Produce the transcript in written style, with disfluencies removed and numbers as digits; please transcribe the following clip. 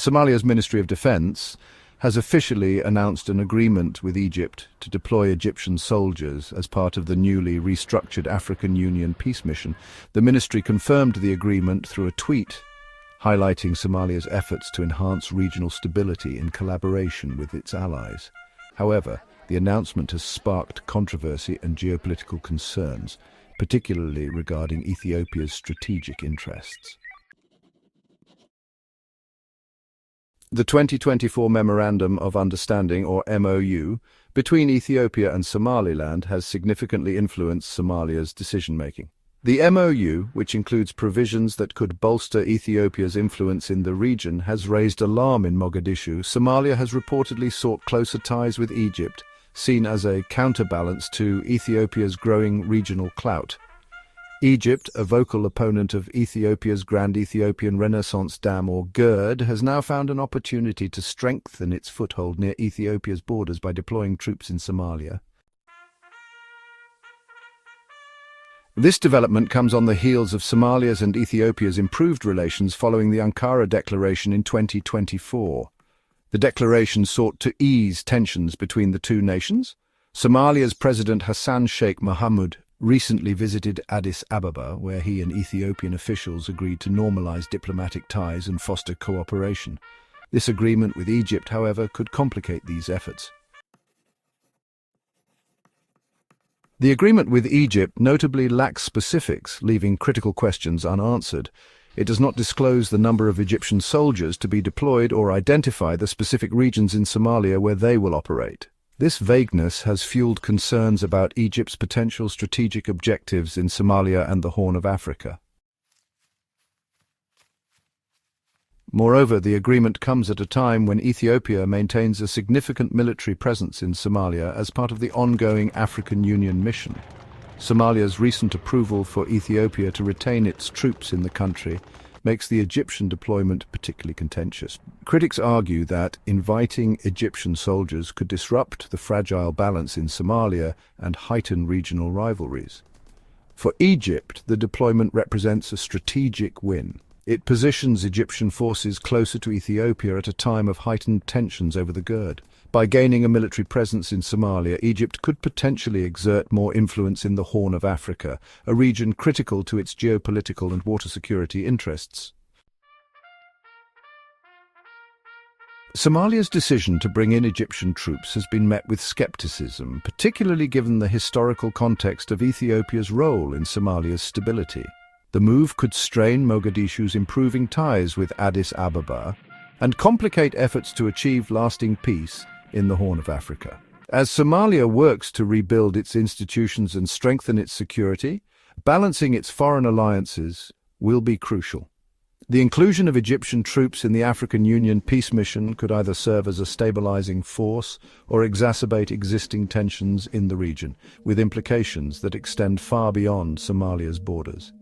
Somalia's Ministry of Defense has officially announced an agreement with Egypt to deploy Egyptian soldiers as part of the newly restructured African Union peace mission. The ministry confirmed the agreement through a tweet, highlighting Somalia's efforts to enhance regional stability in collaboration with its allies. However, the announcement has sparked controversy and geopolitical concerns, particularly regarding Ethiopia's strategic interests. The 2024 Memorandum of Understanding, or MOU, between Ethiopia and Somaliland has significantly influenced Somalia's decision-making. The MOU, which includes provisions that could bolster Ethiopia's influence in the region, has raised alarm in Mogadishu. Somalia has reportedly sought closer ties with Egypt, seen as a counterbalance to Ethiopia's growing regional clout. Egypt, a vocal opponent of Ethiopia's Grand Ethiopian Renaissance Dam, or GERD, has now found an opportunity to strengthen its foothold near Ethiopia's borders by deploying troops in Somalia. This development comes on the heels of Somalia's and Ethiopia's improved relations following the Ankara Declaration in 2024. The declaration sought to ease tensions between the two nations. Somalia's President Hassan Sheikh Mohamud recently visited Addis Ababa, where he and Ethiopian officials agreed to normalize diplomatic ties and foster cooperation. This agreement with Egypt, however, could complicate these efforts. The agreement with Egypt notably lacks specifics, leaving critical questions unanswered. It does not disclose the number of Egyptian soldiers to be deployed or identify the specific regions in Somalia where they will operate. This vagueness has fueled concerns about Egypt's potential strategic objectives in Somalia and the Horn of Africa. Moreover, the agreement comes at a time when Ethiopia maintains a significant military presence in Somalia as part of the ongoing African Union mission. Somalia's recent approval for Ethiopia to retain its troops in the country makes the Egyptian deployment particularly contentious. Critics argue that inviting Egyptian soldiers could disrupt the fragile balance in Somalia and heighten regional rivalries. For Egypt, the deployment represents a strategic win. It positions Egyptian forces closer to Ethiopia at a time of heightened tensions over the GERD. By gaining a military presence in Somalia, Egypt could potentially exert more influence in the Horn of Africa, a region critical to its geopolitical and water security interests. Somalia's decision to bring in Egyptian troops has been met with skepticism, particularly given the historical context of Ethiopia's role in Somalia's stability. The move could strain Mogadishu's improving ties with Addis Ababa and complicate efforts to achieve lasting peace in the Horn of Africa. As Somalia works to rebuild its institutions and strengthen its security, balancing its foreign alliances will be crucial. The inclusion of Egyptian troops in the African Union peace mission could either serve as a stabilizing force or exacerbate existing tensions in the region, with implications that extend far beyond Somalia's borders.